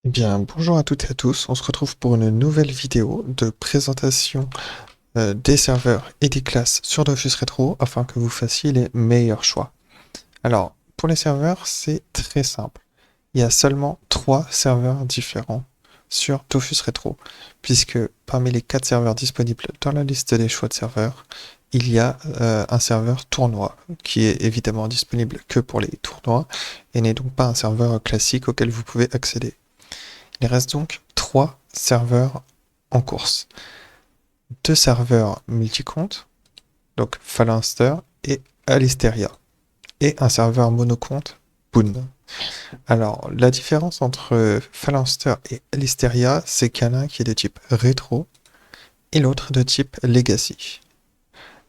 Eh bien, bonjour à toutes et à tous. On se retrouve pour une nouvelle vidéo de présentation des serveurs et des classes sur Dofus Retro afin que vous fassiez les meilleurs choix. Alors, pour les serveurs, c'est très simple. Il y a seulement 3 serveurs différents sur Dofus Retro, puisque parmi les 4 serveurs disponibles dans la liste des choix de serveurs, il y a un serveur tournoi qui est évidemment disponible que pour les tournois et n'est donc pas un serveur classique auquel vous pouvez accéder. Il reste donc 3 serveurs en course. 2 serveurs multi-compte, donc Phalanster et Alisteria, et un serveur monocompte, Boon. Alors, la différence entre Phalanster et Alisteria, c'est qu'il y en a un qui est de type rétro et l'autre de type legacy.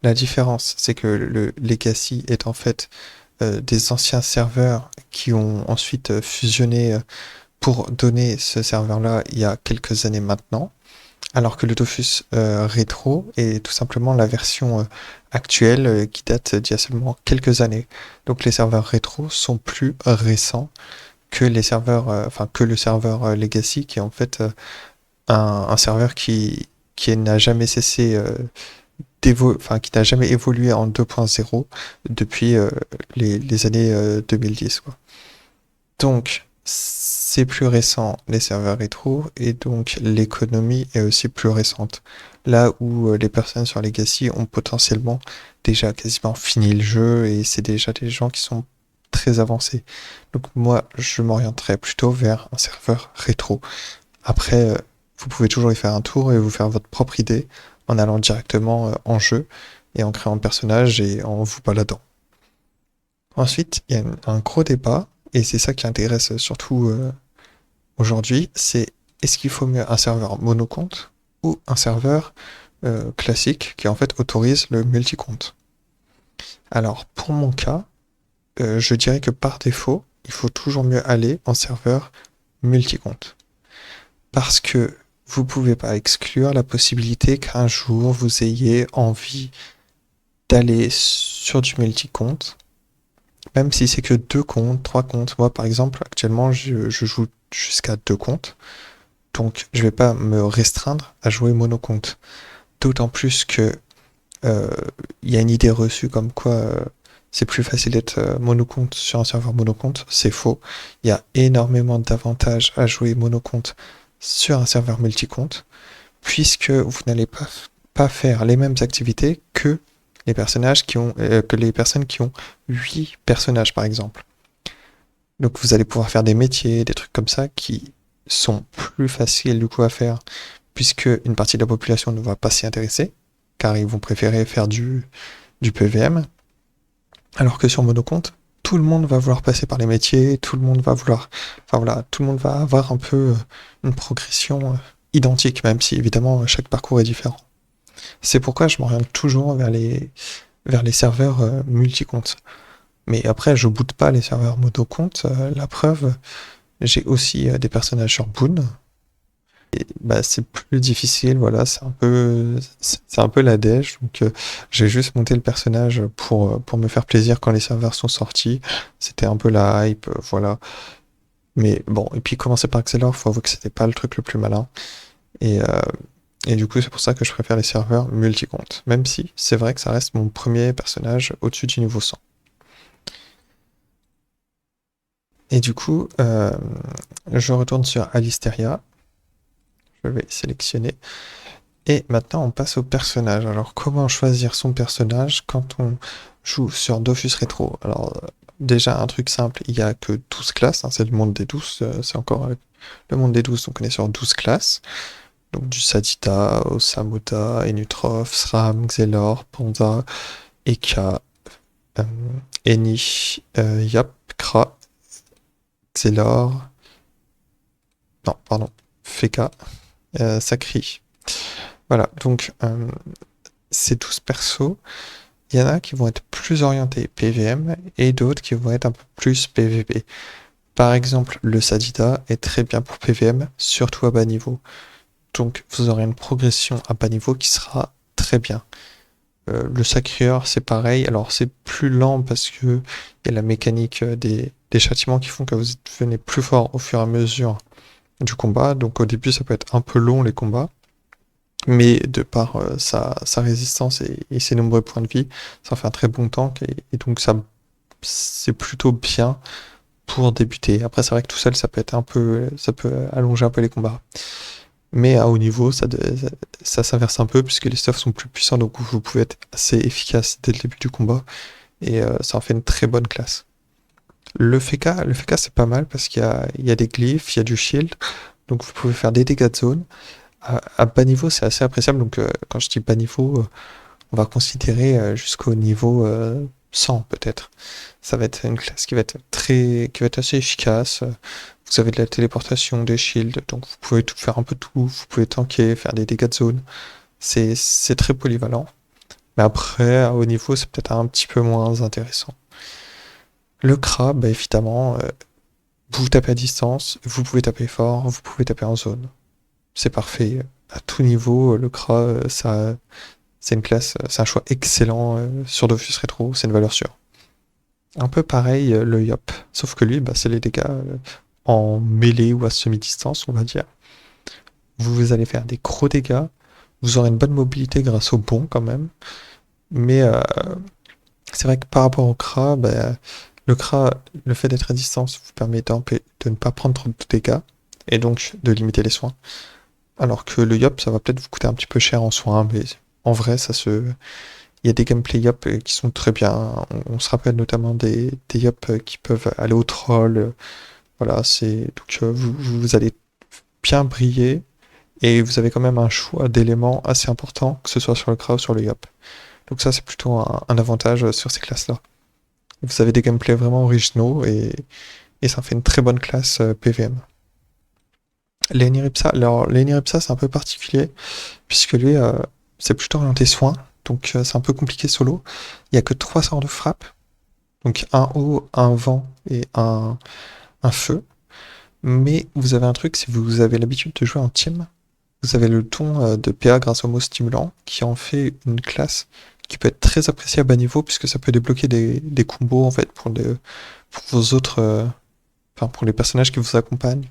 La différence, c'est que le legacy est en fait des anciens serveurs qui ont ensuite fusionné pour donner ce serveur-là il y a quelques années maintenant, alors que le Dofus Rétro est tout simplement la version actuelle qui date d'il y a seulement quelques années. Donc les serveurs rétro sont plus récents que les serveurs, enfin que le serveur Legacy, qui est en fait un serveur qui n'a jamais cessé enfin qui n'a jamais évolué en 2.0 depuis les années 2010, quoi. Donc, c'est plus récent, les serveurs rétro, et donc l'économie est aussi plus récente. Là où les personnes sur Legacy ont potentiellement déjà quasiment fini le jeu, et c'est déjà des gens qui sont très avancés. Donc moi, je m'orienterais plutôt vers un serveur rétro. Après, vous pouvez toujours y faire un tour et vous faire votre propre idée en allant directement en jeu, et en créant le personnage et en vous baladant. Ensuite, il y a un gros débat, et c'est ça qui intéresse surtout aujourd'hui, c'est est-ce qu'il faut mieux un serveur monocompte ou un serveur classique qui en fait autorise le multicompte. Alors pour mon cas, je dirais que par défaut, il faut toujours mieux aller en serveur multicompte. Parce que vous pouvez pas exclure la possibilité qu'un jour vous ayez envie d'aller sur du multicompte, même si c'est que 2 comptes, 3 comptes. Moi par exemple, actuellement, je joue jusqu'à 2 comptes. Donc, je vais pas me restreindre à jouer monocompte. D'autant plus que euh, il y a une idée reçue comme quoi c'est plus facile d'être monocompte sur un serveur monocompte. C'est faux. Il y a énormément d'avantages à jouer monocompte sur un serveur multicompte, puisque vous n'allez pas faire les mêmes activités que les personnes qui ont 8 personnages, par exemple. Donc vous allez pouvoir faire des métiers, des trucs comme ça qui sont plus faciles du coup à faire, puisque une partie de la population ne va pas s'y intéresser, car ils vont préférer faire du PVM, alors que sur Monocompte, tout le monde va vouloir passer par les métiers, tout le monde va vouloir, enfin voilà, tout le monde va avoir un peu une progression identique, même si évidemment chaque parcours est différent. C'est pourquoi je m'oriente toujours vers les serveurs multi-comptes. Mais après, je boote pas les serveurs monocompte. La preuve, j'ai aussi des personnages sur Boon. Et bah, c'est plus difficile, voilà, c'est un peu la dèche. Donc, j'ai juste monté le personnage pour me faire plaisir quand les serveurs sont sortis. C'était un peu la hype, voilà. Mais bon, et puis commencer par Axelor, faut avouer que c'était pas le truc le plus malin. Et, euh, et du coup, c'est pour ça que je préfère les serveurs multi-compte. Même si c'est vrai que ça reste mon premier personnage au-dessus du niveau 100. Et du coup, je retourne sur Alisteria. Je vais sélectionner. Et maintenant, on passe au personnage. Alors, comment choisir son personnage quand on joue sur Dofus Retro? Alors, déjà, un truc simple, il n'y a que 12 classes, hein, c'est le monde des 12, c'est encore le monde des 12, donc on est sur 12 classes. Donc du Sadita, Osamuda, Enutrof, Sram, Xelor, Panda, Eka, euh, Eni, Yap, Kra, Xelor, non, pardon, Feka, Sakri. Voilà, donc ces 12 persos, il y en a qui vont être plus orientés PVM et d'autres qui vont être un peu plus PVP. Par exemple, le Sadida est très bien pour PVM, surtout à bas niveau. Donc vous aurez une progression à bas niveau qui sera très bien. Le Sacrieur, c'est pareil. Alors c'est plus lent parce que il y a la mécanique des châtiments qui font que vous devenez plus fort au fur et à mesure du combat. Donc au début, ça peut être un peu long les combats, mais de par sa résistance et ses nombreux points de vie, ça fait un très bon tank et donc ça c'est plutôt bien pour débuter. Après, c'est vrai que tout seul, ça peut être un peu, ça peut allonger un peu les combats. Mais à haut niveau, ça s'inverse un peu puisque les stuffs sont plus puissants, donc vous pouvez être assez efficace dès le début du combat et ça en fait une très bonne classe. Le FK c'est pas mal parce qu'il y a des glyphes, il y a du shield, donc vous pouvez faire des dégâts de zone. À bas niveau, c'est assez appréciable, donc quand je dis bas niveau, on va considérer jusqu'au niveau 100 peut-être. Ça va être une classe qui va être assez efficace. Vous avez de la téléportation, des shields, donc vous pouvez tout faire un peu tout. Vous pouvez tanker, faire des dégâts de zone. C'est très polyvalent. Mais après, à haut niveau, c'est peut-être un petit peu moins intéressant. Le crabe, bah, évidemment, vous tapez à distance, vous pouvez taper fort, vous pouvez taper en zone. C'est parfait. À tout niveau, le cra, c'est une classe, c'est un choix excellent sur Dofus Rétro, c'est une valeur sûre. Un peu pareil, le Yop. Sauf que lui, bah, c'est les dégâts en mêlée ou à semi-distance, on va dire. Vous allez faire des gros dégâts. Vous aurez une bonne mobilité grâce au bond quand même. Mais c'est vrai que par rapport au Kra, bah, le Kra, le fait d'être à distance vous permet de ne pas prendre trop de dégâts et donc de limiter les soins. Alors que le Yop, ça va peut-être vous coûter un petit peu cher en soins, mais en vrai, il y a des gameplay Yop qui sont très bien. On se rappelle notamment des Yop qui peuvent aller au troll. Voilà, donc vous allez bien briller et vous avez quand même un choix d'éléments assez important, que ce soit sur le Kra ou sur le Yop. Donc ça, c'est plutôt un avantage sur ces classes-là. Vous avez des gameplays vraiment originaux et ça fait une très bonne classe PVM. L'Eniripsa, alors l'Eniripsa c'est un peu particulier puisque lui c'est plutôt orienté soin, donc c'est un peu compliqué solo. Il y a que 3 sorts de frappe, donc un eau, un vent et un feu. Mais vous avez un truc, si vous avez l'habitude de jouer en team, vous avez le don de PA grâce au mot stimulant qui en fait une classe qui peut être très appréciée à bas niveau puisque ça peut débloquer des combos en fait pour vos autres enfin pour les personnages qui vous accompagnent.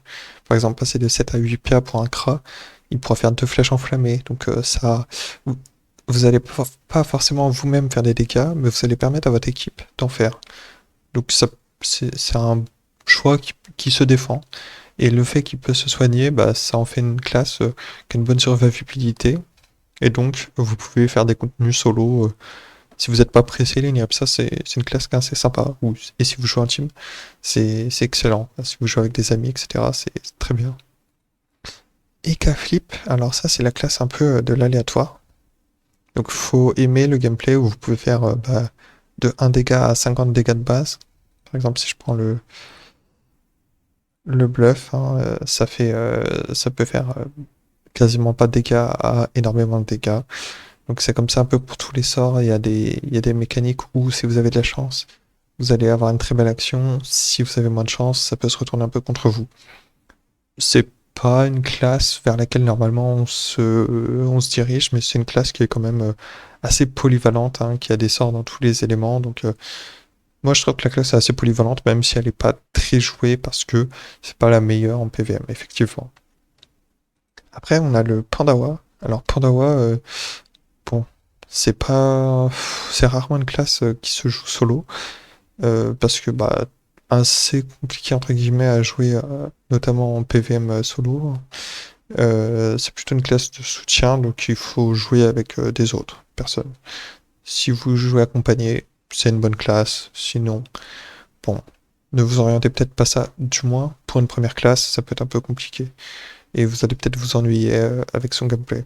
Par exemple, passer de 7 à 8 PA pour un Kra, il pourra faire 2 flèches enflammées. Donc ça, vous, vous allez pas forcément vous-même faire des dégâts, mais vous allez permettre à votre équipe d'en faire. Donc ça, c'est un choix qui se défend. Et le fait qu'il peut se soigner, bah, ça en fait une classe qui a une bonne survivabilité. Et donc, vous pouvez faire des contenus solo. Si vous n'êtes pas pressé, ça c'est une classe qui est assez sympa. Et si vous jouez en team, c'est excellent. Si vous jouez avec des amis, etc., c'est très bien. Et K-Flip, alors ça c'est la classe un peu de l'aléatoire. Donc il faut aimer le gameplay où vous pouvez faire bah, de 1 dégât à 50 dégâts de base. Par exemple, si je prends le bluff, hein, ça peut faire quasiment pas de dégâts à énormément de dégâts. Donc c'est comme ça un peu pour tous les sorts. Il y a des mécaniques où si vous avez de la chance, vous allez avoir une très belle action. Si vous avez moins de chance, ça peut se retourner un peu contre vous. C'est pas une classe vers laquelle normalement on se dirige, mais c'est une classe qui est quand même assez polyvalente, hein, qui a des sorts dans tous les éléments. Donc moi je trouve que la classe est assez polyvalente, même si elle n'est pas très jouée parce que c'est pas la meilleure en PVM, effectivement. Après on a le Pandawa. Alors Pandawa, bon, c'est rarement une classe qui se joue solo, parce que bah assez compliqué entre guillemets à jouer, notamment en PVM solo. C'est plutôt une classe de soutien, donc il faut jouer avec des autres personnes. Si vous jouez accompagné, c'est une bonne classe. Sinon, bon, ne vous orientez peut-être pas ça, du moins pour une première classe, ça peut être un peu compliqué. Et vous allez peut-être vous ennuyer avec son gameplay.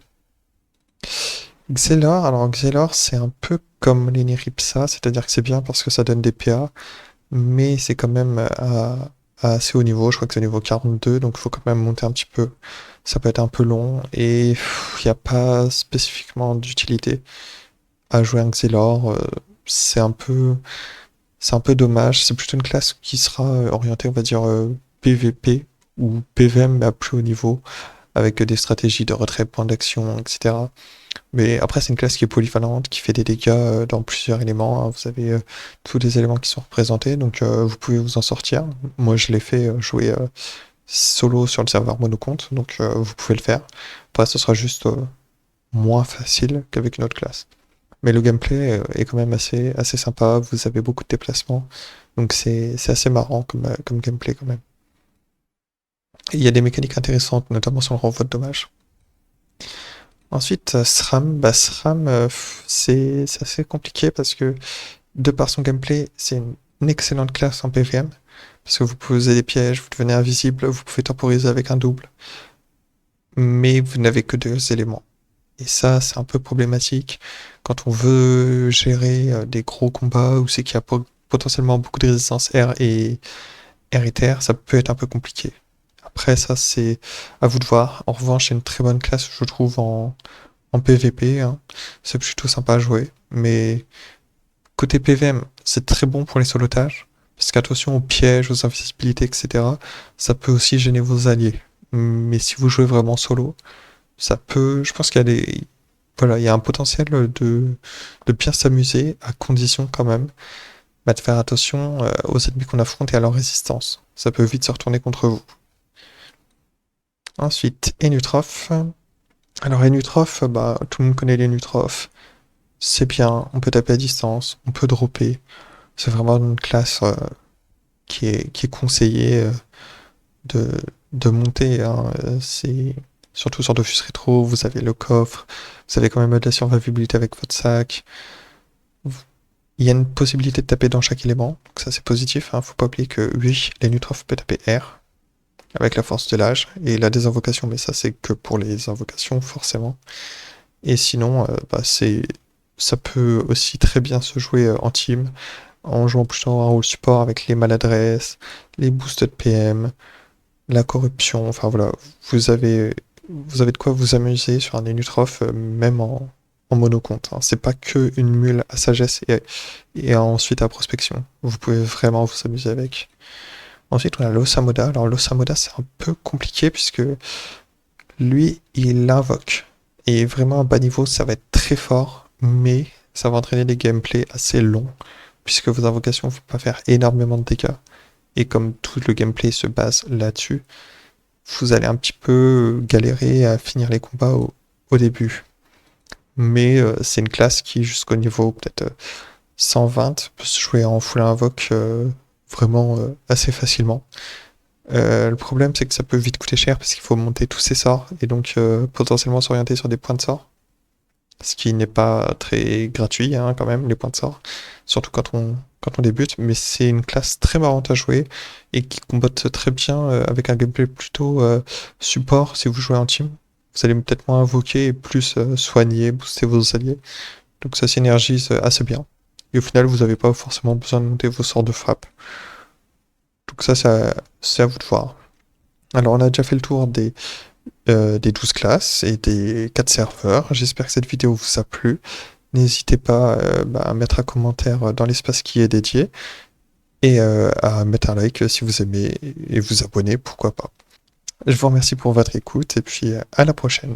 Xelor, alors Xelor, c'est un peu comme l'Eniripsa, c'est-à-dire que c'est bien parce que ça donne des PA, mais c'est quand même à assez haut niveau, je crois que c'est au niveau 42, donc il faut quand même monter un petit peu. Ça peut être un peu long, et il n'y a pas spécifiquement d'utilité à jouer un Xelor. C'est un peu, c'est un peu dommage. C'est plutôt une classe qui sera orientée, on va dire, PVP ou PVM, mais à plus haut niveau, avec des stratégies de retrait, point d'action, etc. Mais après, c'est une classe qui est polyvalente, qui fait des dégâts dans plusieurs éléments, hein. Vous avez tous les éléments qui sont représentés, donc vous pouvez vous en sortir. Moi, je l'ai fait jouer solo sur le serveur monocompte, donc vous pouvez le faire. Après, ce sera juste moins facile qu'avec une autre classe. Mais le gameplay est quand même assez sympa, vous avez beaucoup de déplacements, donc c'est assez marrant comme gameplay quand même. Et il y a des mécaniques intéressantes, notamment sur le renvoi de dommages. Ensuite, SRAM, SRAM, c'est assez compliqué parce que, de par son gameplay, c'est une excellente classe en PVM, parce que vous posez des pièges, vous devenez invisible, vous pouvez temporiser avec un double, mais vous n'avez que 2 éléments. Et ça, c'est un peu problématique quand on veut gérer des gros combats où c'est qu'il y a potentiellement beaucoup de résistance R et terre, ça peut être un peu compliqué. Après, ça, c'est à vous de voir. En revanche, c'est une très bonne classe, je trouve, en PVP, hein. C'est plutôt sympa à jouer. Mais côté PVM, c'est très bon pour les solotages. Parce qu'attention aux pièges, aux invisibilités, etc. Ça peut aussi gêner vos alliés. Mais si vous jouez vraiment solo, ça peut. Je pense qu'il y a des. Voilà, il y a un potentiel de bien s'amuser, à condition quand même de faire attention aux ennemis qu'on affronte et à leur résistance. Ça peut vite se retourner contre vous. Ensuite, Enutroph. Alors, Enutroph, tout le monde connaît l'Enutroph. C'est bien, on peut taper à distance, on peut dropper. C'est vraiment une classe qui est conseillée de, de monter, hein. C'est surtout sur Dofus Rétro, vous avez le coffre, vous avez quand même de la survivabilité avec votre sac. Il y a une possibilité de taper dans chaque élément, donc ça c'est positif, hein. Faut pas oublier que oui, l'Enutroph peut taper R avec la force de l'âge et la désinvocation, mais ça c'est que pour les invocations forcément. Et sinon, ça peut aussi très bien se jouer en team, en jouant plutôt un rôle support avec les maladresses, les boosts de PM, la corruption, enfin voilà, vous avez, vous avez de quoi vous amuser sur un Enutroph, même en monocompte, hein. C'est pas que une mule à sagesse et ensuite à prospection. Vous pouvez vraiment vous amuser avec. Ensuite, on a l'Osamoda. Alors l'Osamoda, c'est un peu compliqué puisque lui, il l'invoque. Et vraiment, à bas niveau, ça va être très fort, mais ça va entraîner des gameplays assez longs, puisque vos invocations ne vont pas faire énormément de dégâts. Et comme tout le gameplay se base là-dessus, vous allez un petit peu galérer à finir les combats au début. Mais c'est une classe qui, jusqu'au niveau peut-être 120, peut se jouer en full invoque vraiment assez facilement. Le problème, c'est que ça peut vite coûter cher parce qu'il faut monter tous ses sorts et donc potentiellement s'orienter sur des points de sort. Ce qui n'est pas très gratuit, hein, quand même, les points de sort. Surtout quand on débute. Mais c'est une classe très marrante à jouer et qui combatte très bien avec un gameplay plutôt support si vous jouez en team. Vous allez peut-être moins invoquer et plus soigner, booster vos alliés. Donc ça synergise assez bien. Et au final, vous n'avez pas forcément besoin de monter vos sorts de frappe. Donc ça, c'est à vous de voir. Alors, on a déjà fait le tour des 12 classes et des 4 serveurs. J'espère que cette vidéo vous a plu. N'hésitez pas à mettre un commentaire dans l'espace qui est dédié et à mettre un like si vous aimez et vous abonner, pourquoi pas. Je vous remercie pour votre écoute et puis à la prochaine.